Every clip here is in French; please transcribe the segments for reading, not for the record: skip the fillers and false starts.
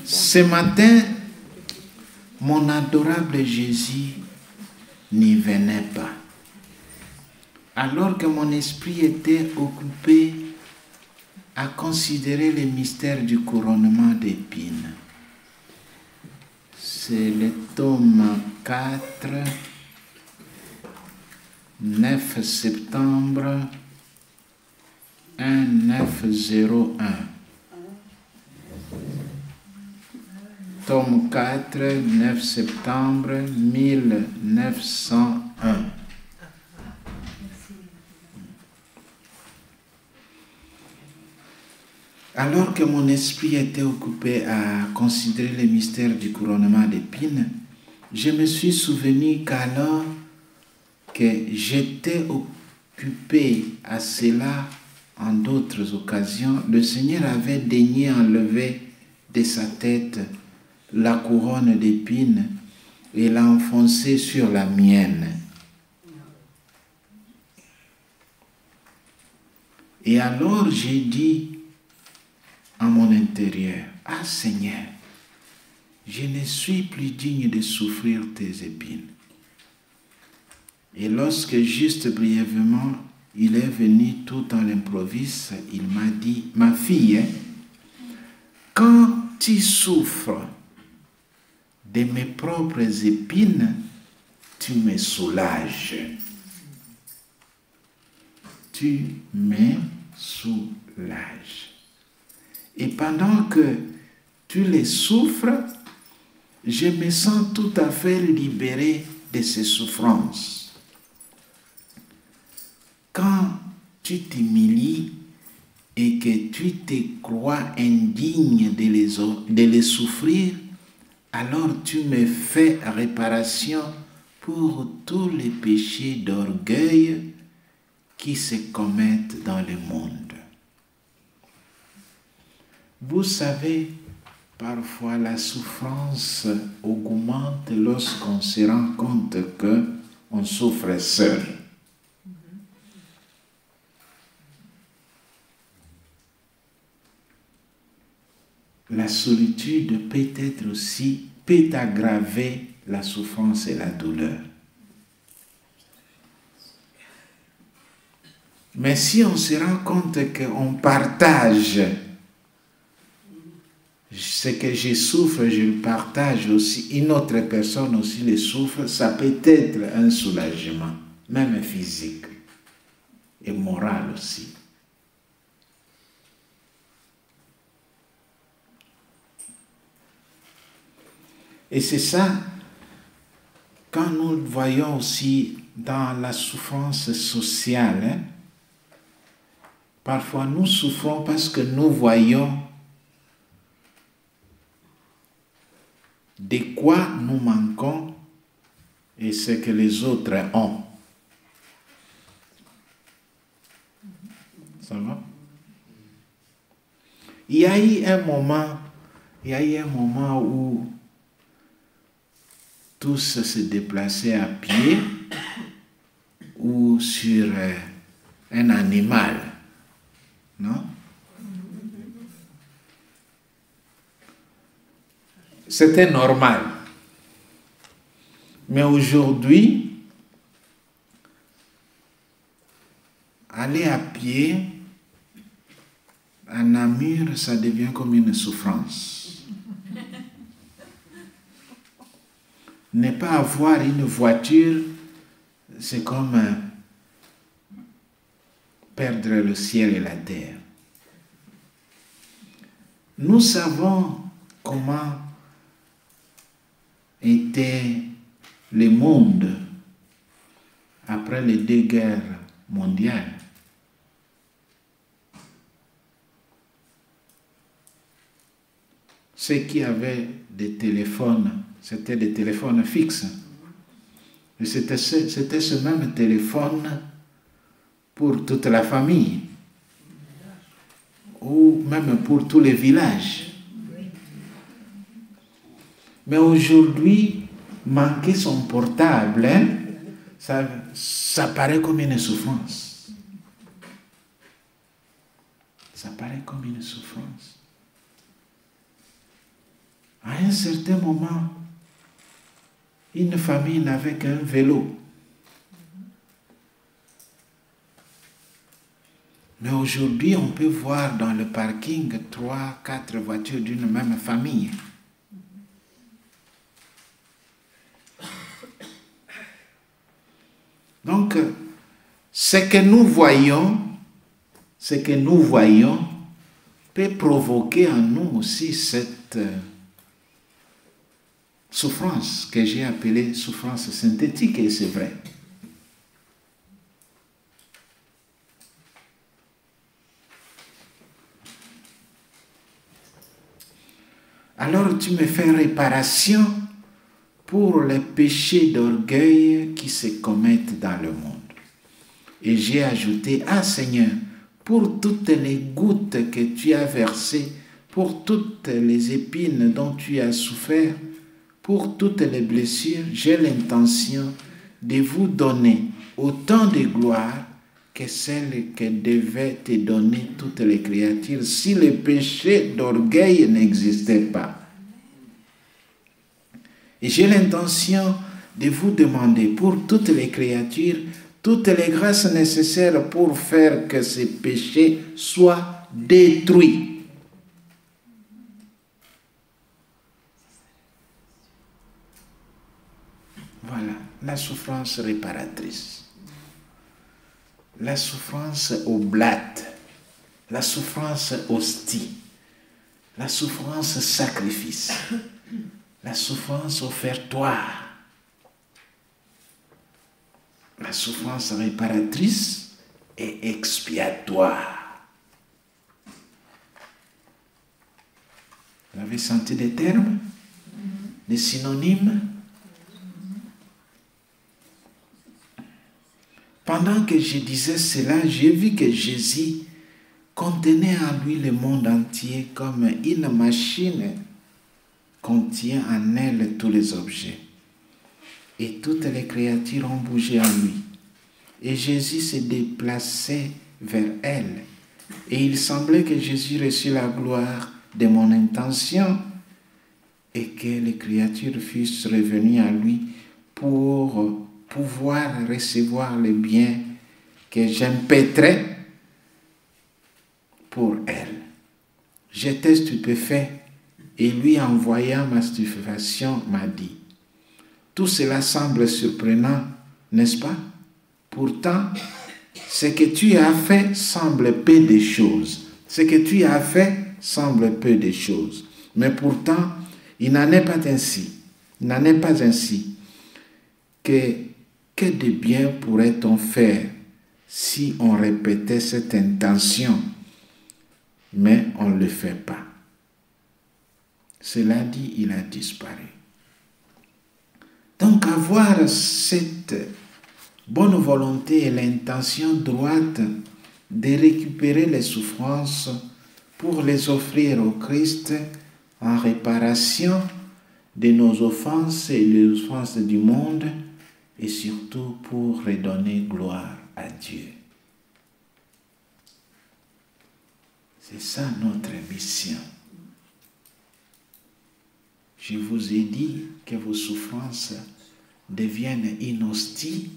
Ce matin, mon adorable Jésus n'y venait pas. Alors que mon esprit était occupé à considérer les mystères du couronnement d'épines. C'est le tome 4, 9 septembre 1901. Tome 4, 9 septembre 1901. Alors que mon esprit était occupé à considérer les mystères du couronnement d'épines, je me suis souvenu qu'alors que j'étais occupé à cela en d'autres occasions, le Seigneur avait daigné enlever de sa tête la couronne d'épines et l'a enfoncée sur la mienne. Et alors j'ai dit à mon intérieur, « Ah Seigneur, je ne suis plus digne de souffrir tes épines. » Et lorsque juste brièvement, il est venu tout à l'improviste, il m'a dit, « Ma fille, quand tu souffres de mes propres épines, tu me soulages. Tu me soulages. Et pendant que tu les souffres, je me sens tout à fait libéré de ces souffrances. Quand tu t'humilies et que tu te crois indigne de les souffrir, alors tu me fais réparation pour tous les péchés d'orgueil qui se commettent dans le monde. Vous savez, parfois la souffrance augmente lorsqu'on se rend compte qu'on souffre seul. La solitude peut aggraver la souffrance et la douleur. Mais si on se rend compte qu'on partage ce que je souffre, je le partage aussi, une autre personne aussi le souffre, ça peut être un soulagement, même physique et moral aussi. Et c'est ça, quand nous voyons aussi dans la souffrance sociale, parfois nous souffrons parce que nous voyons de quoi nous manquons et ce que les autres ont. Ça va? Il y a eu un moment où tous se déplaçaient à pied ou sur un animal, non? C'était normal. Mais aujourd'hui, aller à pied à Namur, ça devient comme une souffrance. Ne pas avoir une voiture, c'est comme perdre le ciel et la terre. Nous savons comment était le monde après les 2 guerres mondiales. Ceux qui avaient des téléphones, c'était des téléphones fixes. Et c'était ce même téléphone pour toute la famille, ou même pour tous les villages. Mais aujourd'hui, manquer son portable, ça paraît comme une souffrance. Ça paraît comme une souffrance. un certain moment, une famille n'avait qu'un vélo. Mais aujourd'hui, on peut voir dans le parking 3, 4 voitures d'une même famille. Donc, ce que nous voyons peut provoquer en nous aussi cette souffrance que j'ai appelée souffrance synthétique, et c'est vrai. Alors tu me fais réparation pour les péchés d'orgueil qui se commettent dans le monde. Et j'ai ajouté, ah Seigneur, pour toutes les gouttes que tu as versées, pour toutes les épines dont tu as souffert, pour toutes les blessures, j'ai l'intention de vous donner autant de gloire que celle que devaient te donner toutes les créatures si le péché d'orgueil n'existait pas. Et j'ai l'intention de vous demander pour toutes les créatures toutes les grâces nécessaires pour faire que ces péchés soient détruits. Voilà, la souffrance réparatrice. La souffrance oblate, la souffrance hostie, la souffrance sacrifice, la souffrance offertoire, la souffrance réparatrice et expiatoire. Vous avez senti des termes, des synonymes? Pendant que je disais cela, j'ai vu que Jésus contenait en lui le monde entier comme une machine contient en elle tous les objets. Et toutes les créatures ont bougé en lui. Et Jésus se déplaçait vers elle. Et il semblait que Jésus reçut la gloire de mon intention et que les créatures fussent revenues à lui pour pouvoir recevoir le bien que j'impétrais pour elle. J'étais stupéfait et lui, en voyant ma stupéfaction, m'a dit, tout cela semble surprenant, n'est-ce pas? Pourtant, ce que tu as fait semble peu de choses. Ce que tu as fait semble peu de choses. Mais pourtant, il n'en est pas ainsi. Il n'en est pas ainsi. Que de bien pourrait-on faire si on répétait cette intention, mais on ne le fait pas? Cela dit, il a disparu. Donc avoir cette bonne volonté et l'intention droite de récupérer les souffrances pour les offrir au Christ en réparation de nos offenses et des offenses du monde, et surtout pour redonner gloire à Dieu. C'est ça notre mission. Je vous ai dit que vos souffrances deviennent une hostie,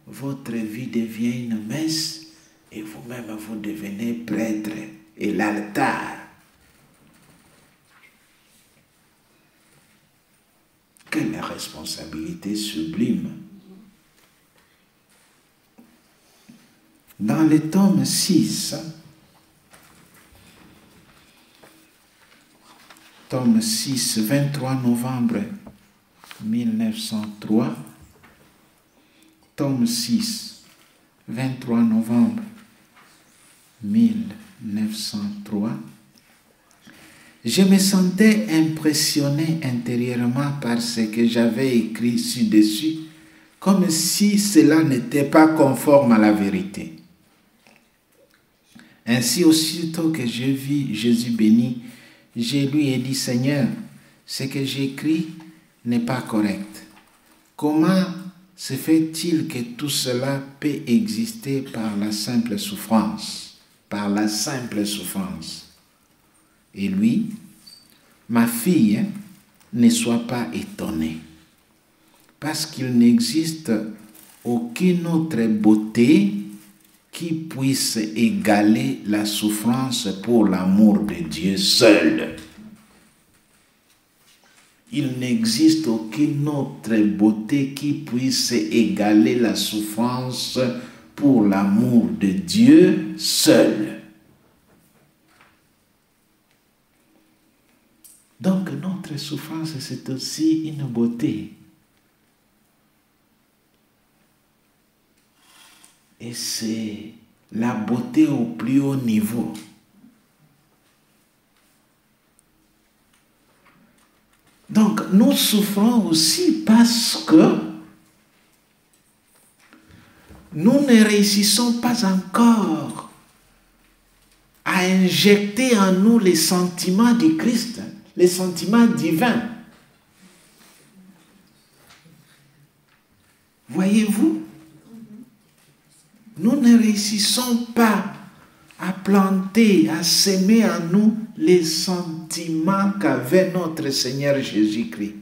votre vie devient une messe, et vous-même vous devenez prêtre et l'altar. Quelle responsabilité sublime! Dans le tome 6, tome 6, 23 novembre 1903, tome 6, 23 novembre 1903, je me sentais impressionné intérieurement par ce que j'avais écrit ci-dessus, comme si cela n'était pas conforme à la vérité. Ainsi, aussitôt que je vis Jésus béni, je lui ai dit, Seigneur, ce que j'écris n'est pas correct. Comment se fait-il que tout cela peut exister par la simple souffrance? Par la simple souffrance. Et lui, ma fille, ne sois pas étonné, parce qu'il n'existe aucune autre beauté qui puisse égaler la souffrance pour l'amour de Dieu seul. Il n'existe aucune autre beauté qui puisse égaler la souffrance pour l'amour de Dieu seul. Donc notre souffrance, c'est aussi une beauté. Et c'est la beauté au plus haut niveau. Donc, nous souffrons aussi parce que nous ne réussissons pas encore à injecter en nous les sentiments du Christ, les sentiments divins. Voyez-vous? Nous ne réussissons pas à planter, à s'aimer en nous les sentiments qu'avait notre Seigneur Jésus-Christ.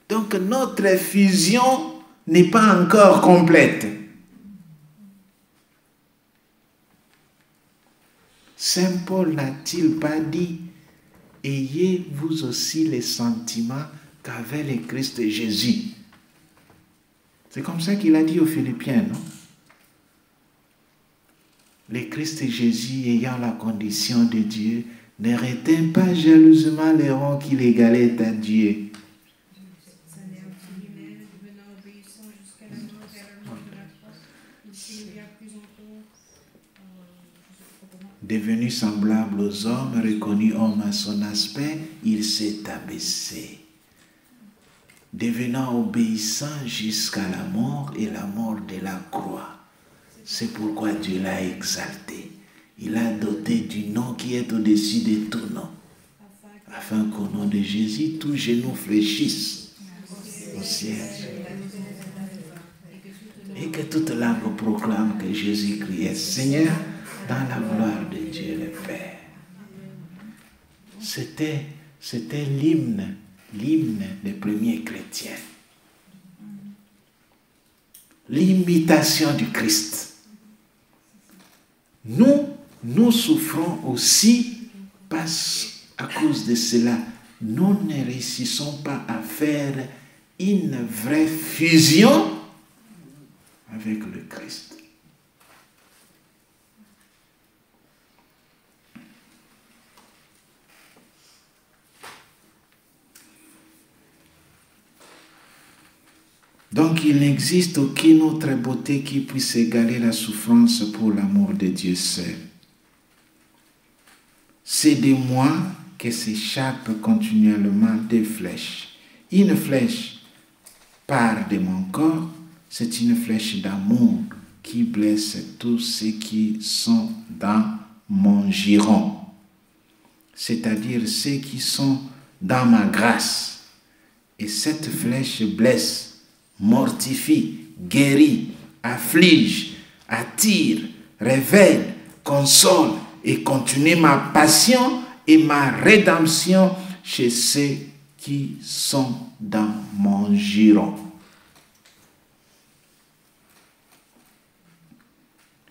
Donc notre fusion n'est pas encore complète. Saint Paul n'a-t-il pas dit, ayez vous aussi les sentiments qu'avait le Christ Jésus? C'est comme ça qu'il a dit aux Philippiens, non? Le Christ Jésus, ayant la condition de Dieu, ne retint pas jalousement les rangs qu'il égalait à Dieu. Devenu semblable aux hommes, reconnu homme à son aspect, il s'est abaissé. Devenant obéissant jusqu'à la mort et la mort de la croix. C'est pourquoi Dieu l'a exalté. Il l'a doté du nom qui est au-dessus de tout nom. Afin qu'au nom de Jésus, tout genou fléchisse au ciel. Et que toute langue proclame que Jésus-Christ est Seigneur dans la gloire de Dieu le Père. C'était l'hymne des premiers chrétiens. L'imitation du Christ. Nous souffrons aussi parce à cause de cela, nous ne réussissons pas à faire une vraie fusion avec le Christ. Donc il n'existe aucune autre beauté qui puisse égaler la souffrance pour l'amour de Dieu seul. C'est de moi que s'échappent continuellement des flèches. Une flèche part de mon corps, c'est une flèche d'amour qui blesse tous ceux qui sont dans mon giron, c'est-à-dire ceux qui sont dans ma grâce. Et cette flèche blesse, mortifie, guérit, afflige, attire, révèle, console et continue ma passion et ma rédemption chez ceux qui sont dans mon giron.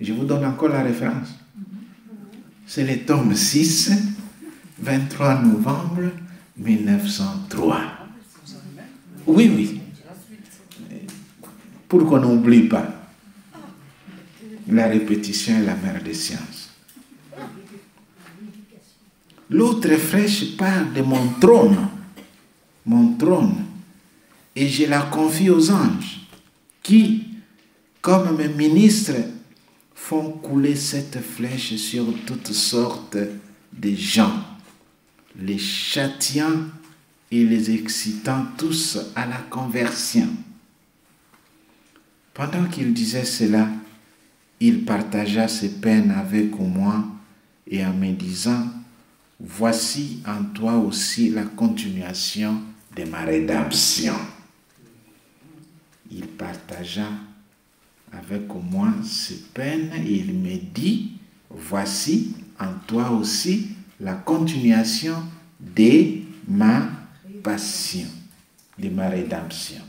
Je vous donne encore la référence. C'est le tome 6, 23 novembre 1903. Oui. Pour qu'on n'oublie pas. La répétition est la mère des sciences. L'autre flèche part de mon trône, et je la confie aux anges, qui, comme mes ministres, font couler cette flèche sur toutes sortes de gens, les châtiant et les excitant tous à la conversion. Pendant qu'il disait cela, il partagea ses peines avec moi et en me disant, voici en toi aussi la continuation de ma rédemption. Il partagea avec moi ses peines et il me dit, voici en toi aussi la continuation de ma passion. de ma rédemption.